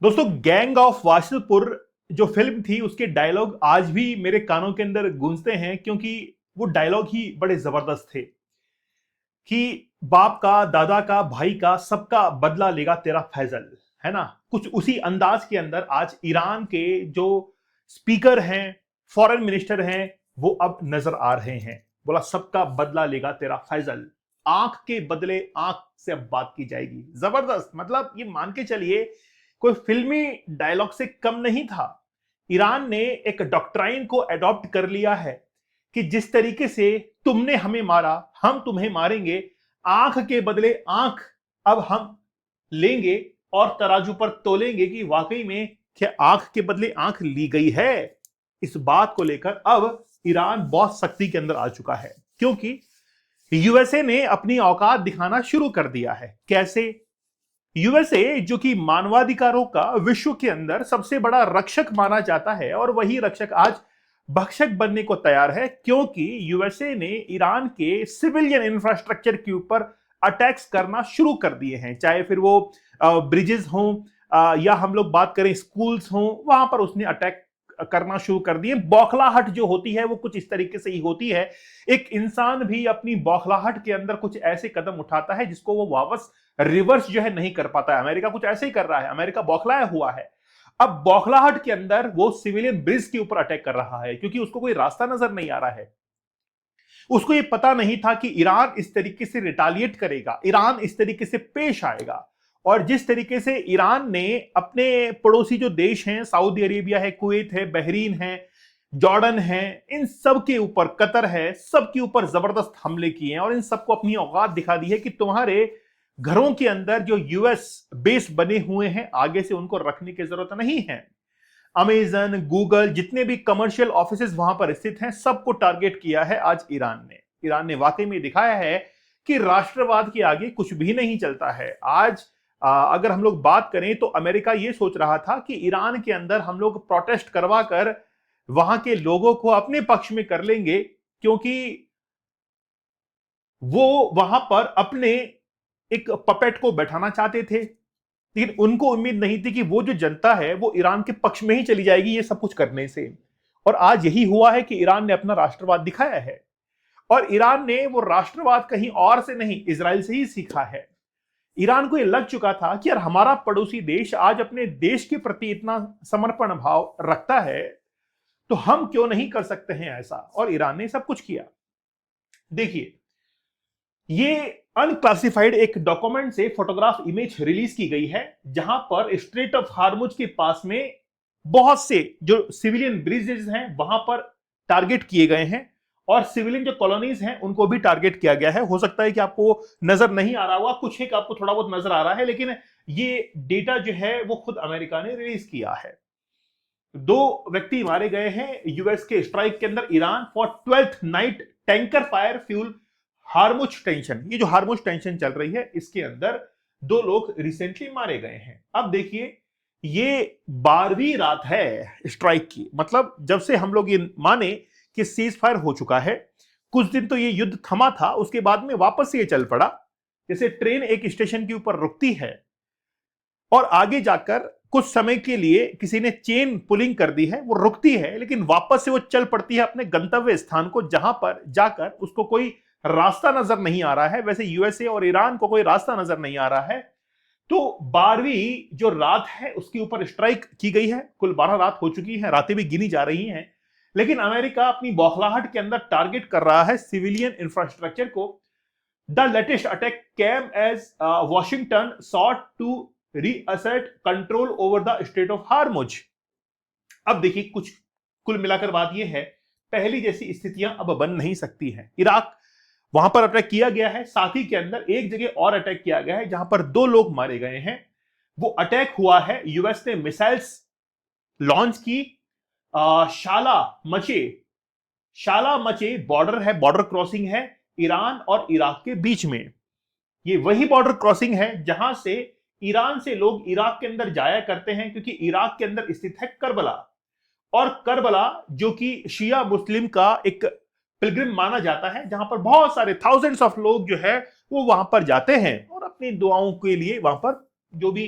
दोस्तों, gang of Wasseypur जो film थी उसके डायलॉग आज भी मेरे कानों के अंदर गूंजते हैं, क्योंकि वो डायलॉग ही बड़े जबरदस्त थे कि बाप का, दादा का, भाई का, सबका बदला लेगा तेरा फैजल। है ना? कुछ उसी अंदाज के अंदर आज ईरान के जो स्पीकर हैं, फॉरेन मिनिस्टर हैं, वो अब नजर आ रहे हैं। बोला सबका बदला लेगा तेरा फैजल, आंख के बदले आंख से अब बात की जाएगी। जबरदस्त, मतलब ये मान के चलिए कोई फिल्मी डायलॉग से कम नहीं था। ईरान ने एक डॉक्ट्राइन को अडॉप्ट कर लिया है कि जिस तरीके से तुमने हमें मारा, हम तुम्हें मारेंगे, आंख के बदले आंख अब हम लेंगे और तराजू पर तोलेंगे कि वाकई में क्या आंख के बदले आंख ली गई है। इस बात को लेकर अब ईरान बहुत सख्ती के अंदर आ चुका है, क्योंकि यूएसए ने अपनी औकात दिखाना शुरू कर दिया है। कैसे? यूएसए जो कि मानवाधिकारों का विश्व के अंदर सबसे बड़ा रक्षक माना जाता है, और वही रक्षक आज भक्षक बनने को तैयार है, क्योंकि यूएसए ने ईरान के सिविलियन इंफ्रास्ट्रक्चर के ऊपर अटैक्स करना शुरू कर दिए हैं। चाहे फिर वो ब्रिजेस हों या हम लोग बात करें स्कूल्स हों, वहां पर उसने अटैक करना शुरू कर दिए। बौखलाहट जो होती है वो कुछ इस तरीके से ही होती है। एक इंसान भी अपनी बौखलाहट के अंदर कुछ ऐसे कदम उठाता है जिसको वो वापस रिवर्स जो है नहीं कर पाता है। अमेरिका कुछ ऐसे ही कर रहा है, अमेरिका बौखलाया हुआ है। अब बौखलाहट के अंदर वो सिविलियन ब्रिज के ऊपर अटैक कर रहा है, क्योंकि उसको कोई रास्ता नजर नहीं आ रहा है। उसको ये पता नहीं था कि ईरान इस तरीके से रिटालिएट करेगा, ईरान इस तरीके से पेश आएगा। और जिस तरीके से ईरान ने अपने पड़ोसी जो देश हैं, सऊदी अरेबिया है, कुवैत है, बहरीन है, जॉर्डन है, इन सब के ऊपर, कतर है, सब के ऊपर जबरदस्त हमले किए हैं और इन सबको अपनी औकात दिखा दी है कि तुम्हारे घरों के अंदर जो यूएस बेस बने हुए हैं, आगे से उनको रखने की जरूरत नहीं है। अमेजन, गूगल, जितने भी कमर्शियल ऑफिसेज वहां पर स्थित हैं, सबको टारगेट किया है आज ईरान ने। ईरान ने वाकई में दिखाया है कि राष्ट्रवाद के आगे कुछ भी नहीं चलता है। आज अगर हम लोग बात करें तो अमेरिका ये सोच रहा था कि ईरान के अंदर हम लोग प्रोटेस्ट करवा कर वहां के लोगों को अपने पक्ष में कर लेंगे, क्योंकि वो वहां पर अपने एक पपेट को बैठाना चाहते थे। लेकिन उनको उम्मीद नहीं थी कि वो जो जनता है वो ईरान के पक्ष में ही चली जाएगी ये सब कुछ करने से। और आज यही हुआ है कि ईरान ने अपना राष्ट्रवाद दिखाया है, और ईरान ने वो राष्ट्रवाद कहीं और से नहीं, इजराइल से ही सीखा है। ईरान को यह लग चुका था कि यार हमारा पड़ोसी देश आज अपने देश के प्रति इतना समर्पण भाव रखता है, तो हम क्यों नहीं कर सकते हैं ऐसा। और ईरान ने सब कुछ किया। देखिए, ये अनक्लासिफाइड एक डॉक्यूमेंट से फोटोग्राफ इमेज रिलीज की गई है, जहां पर स्ट्रेट ऑफ हार्मुज के पास में बहुत से जो सिविलियन ब्रिजेस हैं वहां पर टारगेट किए गए हैं, और सिविलियन जो कॉलोनीज हैं उनको भी टारगेट किया गया है। हो सकता है कि आपको नजर नहीं आ रहा होगा, कुछ एक आपको थोड़ा बहुत नजर आ रहा है, लेकिन ये डेटा जो है वो खुद अमेरिका ने रिलीज किया है। 2 व्यक्ति मारे गए हैं यूएस के स्ट्राइक के अंदर। Iran for 12th night tanker fire fuel Hormuz tension, ये जो हार्मुज टेंशन चल रही है इसके अंदर 2 लोग रिसेंटली मारे गए हैं। अब देखिए, ये 12वीं रात है स्ट्राइक की। मतलब जब से हम लोग ये माने कि सीज फायर हो चुका है, कुछ दिन तो ये युद्ध थमा था, उसके बाद में वापस ये चल पड़ा। जैसे ट्रेन एक स्टेशन के ऊपर रुकती है और आगे जाकर कुछ समय के लिए किसी ने चेन पुलिंग कर दी है, वो रुकती है, लेकिन वापस से वो चल पड़ती है अपने गंतव्य स्थान को, जहां पर जाकर उसको कोई रास्ता नजर नहीं आ रहा है। वैसे यूएसए और ईरान को कोई रास्ता नजर नहीं आ रहा है। तो 12वीं जो रात है उसके ऊपर स्ट्राइक की गई है। कुल 12 रात हो चुकी है, रातें भी गिनी जा रही हैं, लेकिन अमेरिका अपनी बौखलाहट के अंदर टारगेट कर रहा है सिविलियन इंफ्रास्ट्रक्चर को। The latest attack came as Washington sought to reassert control over the strait of Hormuz. अब देखिए, कुछ कुल मिलाकर बात यह है, पहली जैसी स्थितियां अब बन नहीं सकती हैं। इराक, वहां पर अटैक किया गया है, साथ ही के अंदर एक जगह और अटैक किया गया है जहां पर 2 लोग मारे गए हैं। वो अटैक हुआ है, यूएस ने मिसाइल्स लॉन्च की शाला मचे बॉर्डर है, बॉर्डर क्रॉसिंग है ईरान और इराक के बीच में। ये वही बॉर्डर क्रॉसिंग है जहां से ईरान से लोग इराक के अंदर जाया करते हैं, क्योंकि इराक के अंदर स्थित है करबला। और करबला जो कि शिया मुस्लिम का एक पिलग्रिम माना जाता है, जहां पर बहुत सारे थाउजेंड्स ऑफ लोग जो है वो वहां पर जाते हैं और अपनी दुआओं के लिए वहां पर जो भी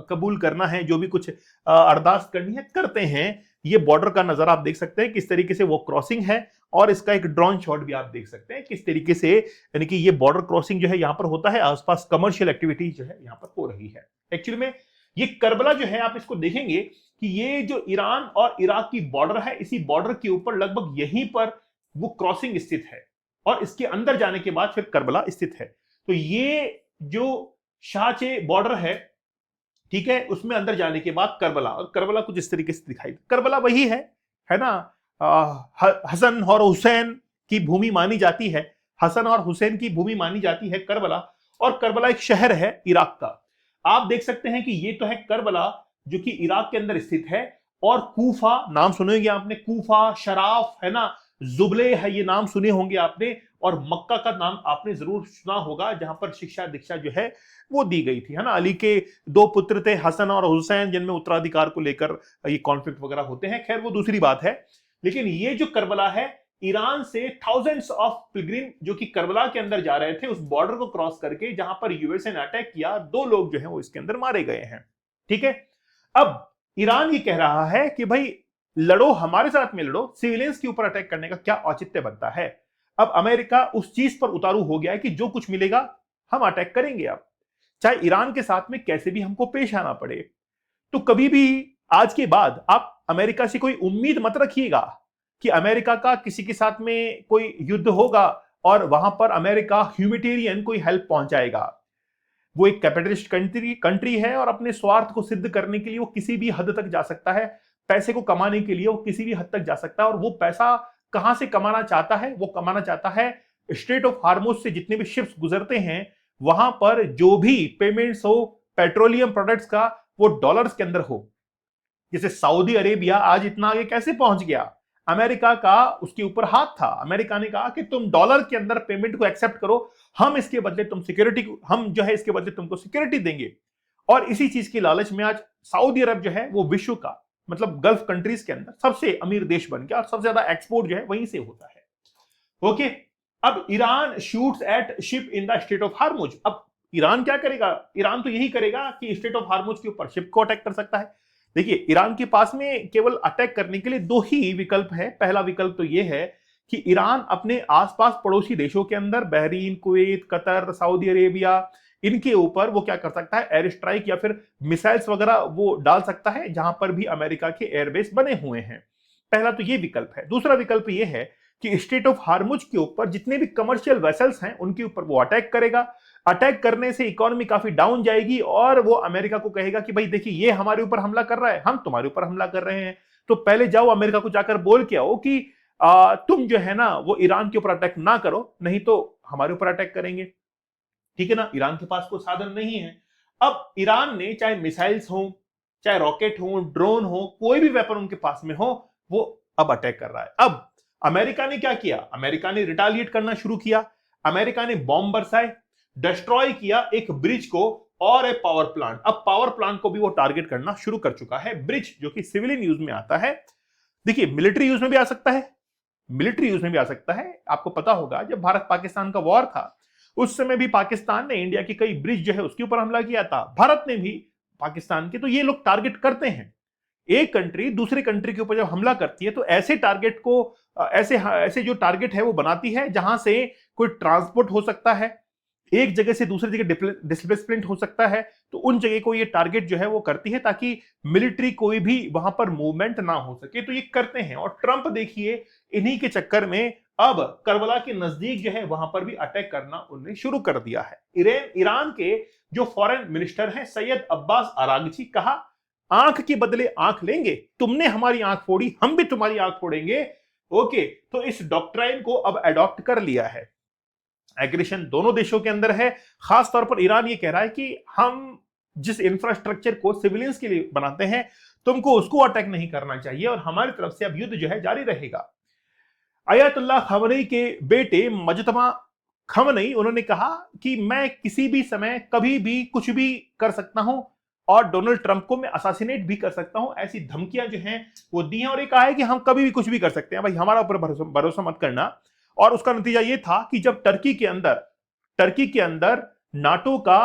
कबूल करना है, जो भी कुछ अरदास करनी है करते हैं। ये बॉर्डर का नजारा आप देख सकते हैं किस तरीके से वो क्रॉसिंग है, और इसका एक ड्रोन शॉट भी आप देख सकते हैं किस तरीके से, यानी कि ये बॉर्डर क्रॉसिंग जो है यहां पर होता है, आसपास कमर्शियल एक्टिविटी जो है यहां पर हो रही है। एक्चुअली में ये करबला जो है आप इसको देखेंगे कि ये जो ईरान और इराक की बॉर्डर है, इसी बॉर्डर के ऊपर लगभग यहीं पर वो क्रॉसिंग स्थित है, और इसके अंदर जाने के बाद फिर करबला स्थित है। तो ये जो शाहचे बॉर्डर है, ठीक है, उसमें अंदर जाने के बाद करबला, और करबला कुछ इस तरीके से दिखाई, करबला वही है ना, हसन और हुसैन की भूमि मानी जाती है, हसन और हुसैन की भूमि मानी जाती है करबला, और करबला एक शहर है इराक का। आप देख सकते हैं कि ये तो है करबला जो कि इराक के अंदर स्थित है, और कूफा नाम सुनेंगे आपने, कूफा, शराफ है ना, जुबले है, ये नाम सुने होंगे आपने, और मक्का का नाम आपने जरूर सुना होगा जहां पर शिक्षा दीक्षा जो है वो दी गई थी, है ना। अली के दो पुत्र थे, हसन और हुसैन, जिनमें उत्तराधिकार को लेकर ये कॉन्फ्लिक्ट वगैरह होते हैं, खैर वो दूसरी बात है। लेकिन ये जो करबला है, ईरान से थाउजेंड्स ऑफ पिलग्रिम जो कि करबला के अंदर जा रहे थे, उस बॉर्डर को क्रॉस करके जहां पर यूएसए ने अटैक किया, 2 लोग जो है वो इसके अंदर मारे गए हैं, ठीक है। अब ईरान ये कह रहा है कि भाई लड़ो, हमारे साथ में लड़ो, सिविलियंस के ऊपर अटैक करने का क्या औचित्य बनता है। अब अमेरिका उस चीज पर उतारू हो गया है कि जो कुछ मिलेगा हम अटैक करेंगे, अब चाहे ईरान के साथ में कैसे भी हमको पेश आना पड़े। तो कभी भी आज के बाद आप अमेरिका से कोई उम्मीद मत रखिएगा कि अमेरिका का किसी के साथ में कोई युद्ध होगा और वहां पर अमेरिका ह्यूमैनिटेरियन कोई हेल्प पहुंचाएगा। वो एक कैपिटलिस्ट कंट्री है, और अपने स्वार्थ को सिद्ध करने के लिए वो किसी भी हद तक जा सकता है, पैसे को कमाने के लिए वो किसी भी हद तक जा सकता है। और वो पैसा कहां से कमाना चाहता है, वो कमाना चाहता है स्ट्रेट ऑफ हार्मुज से जितने भी शिप्स गुजरते हैं, वहां पर जो भी पेमेंट्स हो पेट्रोलियम प्रोडक्ट्स का, वो डॉलर्स के अंदर हो। जैसे सऊदी अरेबिया आज इतना आगे कैसे पहुंच गया, अमेरिका का उसके ऊपर हाथ था। अमेरिका ने कहा कि तुम डॉलर के अंदर पेमेंट को एक्सेप्ट करो, हम इसके बदले तुम सिक्योरिटी, हम जो है इसके बदले तुमको सिक्योरिटी देंगे। और इसी चीज की लालच में आज सऊदी अरब जो है वो विश्व का, मतलब गल्फ कंट्रीज के अंदर सबसे अमीर देश बन गया, और सबसे ज्यादा एक्सपोर्ट जो है वहीं से होता है। ओके, अब Iran shoots at ship in the strait of Hormuz. अब ईरान क्या करेगा, ईरान तो यही करेगा कि स्ट्रेट ऑफ हार्मुज के ऊपर शिप को अटैक कर सकता है। देखिए, ईरान के पास में केवल अटैक करने के लिए 2 ही विकल्प है। पहला विकल्प तो यह है कि ईरान अपने आसपास पड़ोसी देशों के अंदर, Bahrain, Kuwait, Qatar, Saudi Arabia, इनके ऊपर वो क्या कर सकता है, एयर स्ट्राइक या फिर मिसाइल्स वगैरह वो डाल सकता है, जहां पर भी अमेरिका के एयरबेस बने हुए हैं। पहला तो ये विकल्प है। दूसरा विकल्प ये है कि स्ट्रेट ऑफ हार्मुज के ऊपर जितने भी कमर्शियल वेसल्स हैं उनके ऊपर वो अटैक करेगा। अटैक करने से इकोनॉमी काफी डाउन जाएगी, और वो अमेरिका को कहेगा कि भाई देखिए ये हमारे ऊपर हमला कर रहा है, हम तुम्हारे ऊपर हमला कर रहे हैं, तो पहले जाओ अमेरिका को जाकर बोल के आओ कि तुम जो है ना वो ईरान के ऊपर अटैक ना करो, नहीं तो हमारे ऊपर अटैक करेंगे, ठीक है ना। ईरान के पास कोई साधन नहीं है। अब ईरान ने चाहे मिसाइल्स हो, चाहे रॉकेट हो, ड्रोन हो, कोई भी वेपन उनके पास में हो, वो अब अटैक कर रहा है। अब अमेरिका ने क्या किया, अमेरिका ने रिटालिएट करना शुरू किया। अमेरिका ने बॉम्ब बरसाए, डिस्ट्रॉय किया एक ब्रिज को और एक पावर प्लांट। अब पावर प्लांट को भी वो टारगेट करना शुरू कर चुका है। ब्रिज जो कि सिविलियन यूज में आता है, देखिए मिलिट्री यूज में भी आ सकता है, मिलिट्री यूज में भी आ सकता है। आपको पता होगा जब भारत पाकिस्तान का वॉर था, उस समय भी पाकिस्तान ने इंडिया की कई ब्रिज जो है उसके ऊपर हमला किया था, भारत ने भी पाकिस्तान के। तो ये लोग टारगेट करते हैं, एक कंट्री दूसरे कंट्री के ऊपर जब हमला करती है तो ऐसे टारगेट को, ऐसे जो टारगेट है वो बनाती है जहां से कोई ट्रांसपोर्ट हो सकता है, एक जगह से दूसरी जगह डिस्प्लेसमेंट हो सकता है, तो उन जगह को ये टारगेट जो है वो करती है ताकि मिलिट्री कोई भी वहां पर मूवमेंट ना हो सके। तो ये करते हैं, और ट्रंप देखिए इन्हीं के चक्कर में अब करबला के नजदीक जो है वहां पर भी अटैक करना उन्होंने शुरू कर दिया है। ईरान के जो फॉरेन मिनिस्टर हैं सैयद अब्बास अरागची, कहा आंख के बदले आंख लेंगे, तुमने हमारी आंख फोड़ी, हम भी तुम्हारी आंख फोड़ेंगे। ओके, तो इस डॉक्ट्राइन को अब अडॉप्ट कर लिया है। एग्रेशन दोनों देशों के अंदर है। खास तौर पर ईरान ये कह रहा है कि हम जिस इंफ्रास्ट्रक्चर को सिविलियंस के लिए बनाते हैं, तुमको उसको अटैक नहीं करना चाहिए, और हमारी तरफ से अब युद्ध जो है जारी रहेगा। अयतुल्लाह खमनई के बेटे मजतबा खमनई, उन्होंने कहा कि मैं किसी भी समय कभी भी कुछ भी कर सकता हूं, और डोनाल्ड ट्रंप को मैं असासिनेट भी कर सकता हूं, ऐसी धमकियां जो हैं वो दी हैं। और ये कहा है कि हम कभी भी कुछ भी कर सकते हैं, भाई हमारा ऊपर भरोसा मत करना। और उसका नतीजा ये था कि जब टर्की के अंदर नाटो का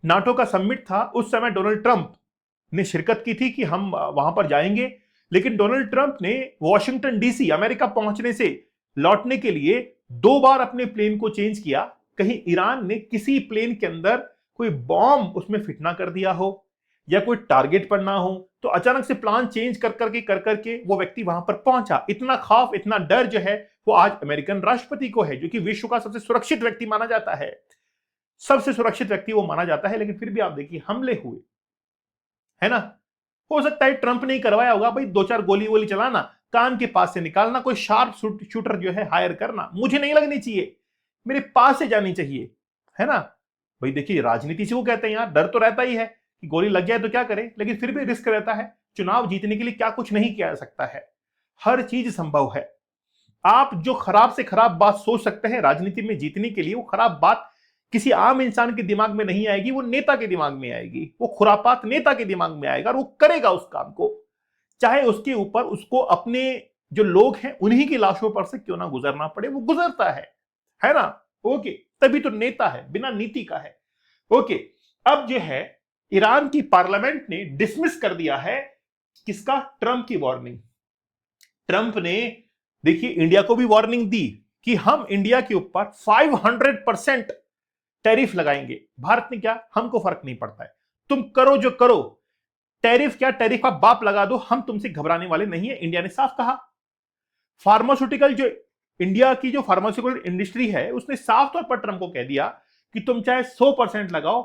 नाटो का समिट था, उस समय डोनाल्ड ट्रंप ने शिरकत की थी कि हम वहां पर जाएंगे, लेकिन डोनाल्ड ट्रंप ने वॉशिंगटन डीसी अमेरिका पहुंचने से लौटने के लिए 2 बार अपने प्लेन को चेंज किया। कहीं ईरान ने किसी प्लेन के अंदर कोई बॉम्ब उसमें फिट ना कर दिया हो या कोई टारगेट पर ना हो, तो अचानक से प्लान चेंज कर करके वो व्यक्ति वहां पर पहुंचा। इतना खौफ, इतना डर जो है वो आज अमेरिकन राष्ट्रपति को है, जो कि विश्व का सबसे सुरक्षित व्यक्ति माना जाता है, सबसे सुरक्षित व्यक्ति वो माना जाता है। लेकिन फिर भी आप देखिए हमले हुए, है ना। हो सकता है ट्रंप ने ही करवाया होगा, भाई 2-4 गोली वोली चलाना, कान के पास से निकालना, कोई शार्प शूटर जो है हायर करना, मुझे नहीं लगनी चाहिए, मेरे पास से जानी चाहिए, है ना। भाई देखिए राजनीति से वो कहते हैं यार, डर तो रहता ही है कि गोली लग जाए तो क्या करें, लेकिन फिर भी रिस्क रहता है। चुनाव जीतने के लिए क्या कुछ नहीं किया जा सकता है, हर चीज संभव है। आप जो खराब से खराब बात सोच सकते हैं राजनीति में जीतने के लिए, वो खराब बात किसी आम इंसान के दिमाग में नहीं आएगी, वो नेता के दिमाग में आएगी, वो खुरापात नेता के दिमाग में आएगा और वो करेगा उस काम को, चाहे उसके ऊपर उसको अपने जो लोग हैं उन्हीं की लाशों पर से क्यों ना गुजरना पड़े, वो गुजरता है ना। ओके, तभी तो नेता है, बिना नीति का है। ओके, अब जो है ईरान की पार्लियामेंट ने डिसमिस कर दिया है किसका, ट्रंप की वार्निंग। ट्रंप ने देखिए इंडिया को भी वार्निंग दी कि हम इंडिया के ऊपर 500% टैरिफ लगाएंगे। भारत ने क्या, हमको फर्क नहीं पड़ता है, तुम करो जो करो, टैरिफ क्या, टैरिफ आप बाप लगा दो, हम तुमसे घबराने वाले नहीं है, इंडिया ने साफ कहा। फार्मास्यूटिकल जो इंडिया की जो फार्मास्यूटिकल इंडस्ट्री है उसने साफ तौर पर ट्रंप को कह दिया कि तुम चाहे 100% लगाओ,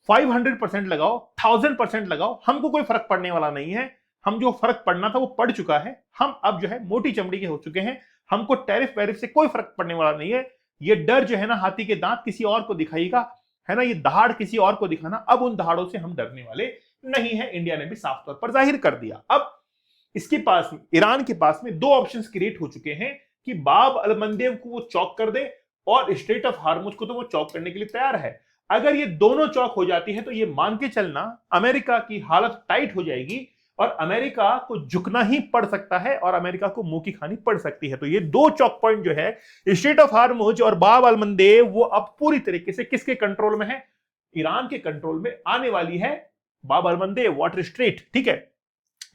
500% लगाओ, 1000% लगाओ, हमको कोई फर्क पड़ने वाला नहीं है। हम जो फर्क पड़ना था वो पड़ चुका है, हम अब जो है मोटी चमड़ी के हो चुके हैं, हमको टैरिफ वैरिफ से कोई फर्क पड़ने वाला नहीं है। ये डर जो है ना, हाथी के दांत किसी और को दिखाएगा, है ना, ये दहाड़ किसी और को दिखाना, अब उन दहाड़ों से हम डरने वाले नहीं है, इंडिया ने भी साफ तौर पर जाहिर कर दिया। अब इसके पास, ईरान के पास में 2 ऑप्शंस क्रिएट हो चुके हैं कि बाब अल मंदेब को वो चौक कर दे और स्ट्रेट ऑफ हार्मुज को तो वो चौक करने के लिए तैयार है। अगर ये दोनों चौक हो जाती है तो ये मान के चलना अमेरिका की हालत टाइट हो जाएगी और अमेरिका को झुकना ही पड़ सकता है और अमेरिका को मुंह की खानी पड़ सकती है। तो ये 2 चौक पॉइंट जो है, स्ट्रेट ऑफ हार्मुज और बाब अल मंदेब, वो अब पूरी तरीके से किसके कंट्रोल में है, ईरान के कंट्रोल में आने वाली है। बाब अल मंदेब वाटर स्ट्रेट, ठीक है।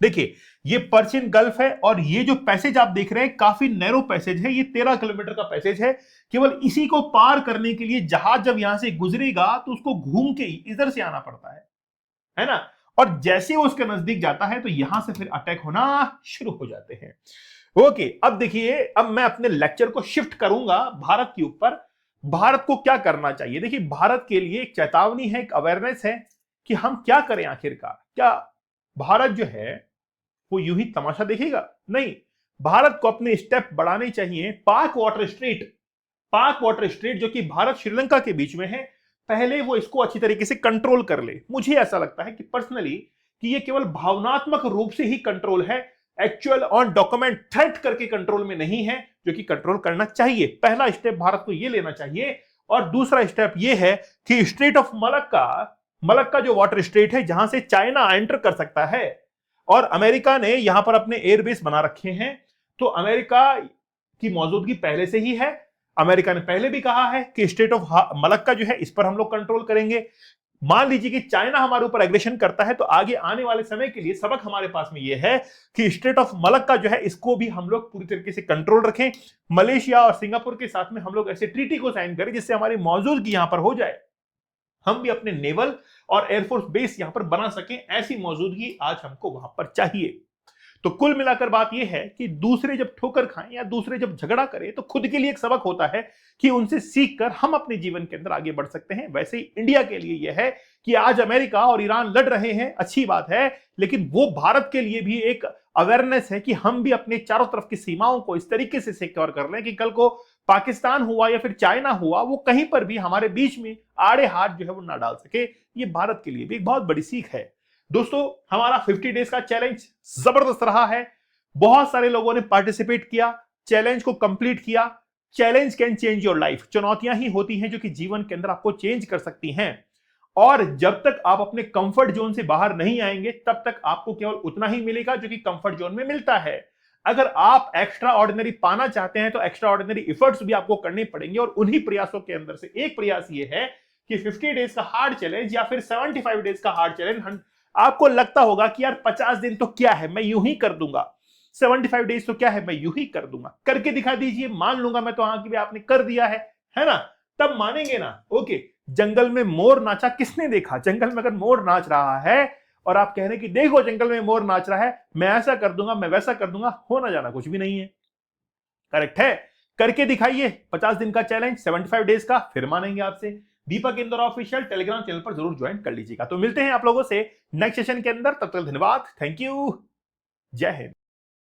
देखिए ये पर्शियन गल्फ है और ये जो पैसेज आप देख रहे हैं काफी नैरो पैसेज है, ये 13 किलोमीटर का पैसेज है। केवल इसी को पार करने के लिए जहाज जब यहां से गुजरेगा तो उसको घूम के इधर से आना पड़ता है ना। और जैसे वो उसके नजदीक जाता है तो यहां से फिर अटैक होना शुरू हो जाते हैं। ओके, अब देखिए, अब मैं अपने लेक्चर को शिफ्ट करूंगा भारत के ऊपर। भारत को क्या करना चाहिए, देखिए भारत के लिए एक चेतावनी है, एक अवेयरनेस है कि हम क्या करें आखिरकार। क्या भारत जो है वो यूं ही तमाशा देखेगा, नहीं, भारत को अपने स्टेप बढ़ाने चाहिए। पाक वाटर स्ट्रेट जो कि भारत श्रीलंका के बीच में है, पहले वो इसको अच्छी तरीके से कंट्रोल कर ले। मुझे ऐसा लगता है कि पर्सनली कि ये केवल भावनात्मक रूप से ही कंट्रोल है, एक्चुअल ऑन डॉक्यूमेंट थ्रेट करके कंट्रोल में नहीं है, जो कि कंट्रोल करना चाहिए। पहला स्टेप भारत को ये लेना चाहिए। और दूसरा स्टेप ये है कि स्ट्रेट ऑफ मलक्का जो वाटर स्ट्रेट है, जहां से चाइना एंटर कर सकता है और अमेरिका ने यहां पर अपने एयरबेस बना रखे हैं, तो अमेरिका की मौजूदगी पहले से ही है। अमेरिका ने पहले भी कहा है कि स्ट्रेट ऑफ मलक्का जो है इस पर हम लोग कंट्रोल करेंगे। मान लीजिए कि चाइना हमारे ऊपर एग्रेशन करता है तो आगे आने वाले समय के लिए सबक हमारे पास में यह है कि स्ट्रेट ऑफ मलक्का जो है इसको भी हम लोग पूरी तरीके से कंट्रोल रखें। मलेशिया और सिंगापुर के साथ में हम लोग ऐसे ट्रीटी को साइन करें जिससे हमारी मौजूदगी यहां पर हो जाए, हम भी अपने नेवल और एयरफोर्स बेस यहां पर बना सकें। ऐसी मौजूदगी आज हमको वहां पर चाहिए। तो कुल मिलाकर बात यह है कि दूसरे जब ठोकर खाएं या दूसरे जब झगड़ा करें तो खुद के लिए एक सबक होता है कि उनसे सीखकर हम अपने जीवन के अंदर आगे बढ़ सकते हैं। वैसे ही इंडिया के लिए यह है कि आज अमेरिका और ईरान लड़ रहे हैं, अच्छी बात है, लेकिन वो भारत के लिए भी एक अवेयरनेस है कि हम भी अपने चारों तरफ की सीमाओं को इस तरीके से सिक्योर कर लें कि कल को पाकिस्तान हुआ या फिर चाइना हुआ, वो कहीं पर भी हमारे बीच में आड़े हाथ जो है वो ना डाल सके। ये भारत के लिए भी एक बहुत बड़ी सीख है। दोस्तों, हमारा 50 डेज का चैलेंज जबरदस्त रहा है, बहुत सारे लोगों ने पार्टिसिपेट किया, चैलेंज को कंप्लीट किया। Challenge can change your life. चुनौतियां ही होती हैं जो कि जीवन के अंदर आपको चेंज कर सकती हैं। और जब तक आप अपने कंफर्ट जोन से बाहर नहीं आएंगे तब तक आपको केवल उतना ही मिलेगा जो कि कंफर्ट जोन में मिलता है। अगर आप एक्स्ट्रा ऑर्डिनरी पाना चाहते हैं तो एक्स्ट्रा ऑर्डिनरी एफर्ट्स भी आपको करने पड़ेंगे और उन्हीं प्रयासों के अंदर से एक प्रयास ये है कि 50 डेज का हार्ड चैलेंज या फिर 75 डेज का हार्ड चैलेंज, आपको लगता होगा कि यार 50 दिन तो क्या है, मैं यूं ही कर दूंगा, 75 डेज तो क्या है, मैं यूं ही कर दूंगा, करके दिखा दीजिए, मान लूंगा मैं तो हाँ कि भी आपने कर दिया है ना, तब मानेंगे ना। ओके, जंगल में मोर नाचा किसने देखा? जंगल में अगर मोर नाच रहा है और आप कह रहे हैं कि देखो जंगल में मोर नाच रहा है, मैं ऐसा कर दूंगा, मैं वैसा कर दूंगा, होना जाना कुछ भी नहीं है। करेक्ट है, करके दिखाइए 50 दिन का चैलेंज, 75 डेज का, फिर मानेंगे आपसे। दीपक इंदौर ऑफिशियल टेलीग्राम चैनल पर जरूर ज्वाइन कर लीजिएगा। तो मिलते हैं आप लोगों से नेक्स्ट सेशन के अंदर, तब तक धन्यवाद, थैंक यू, जय हिंद।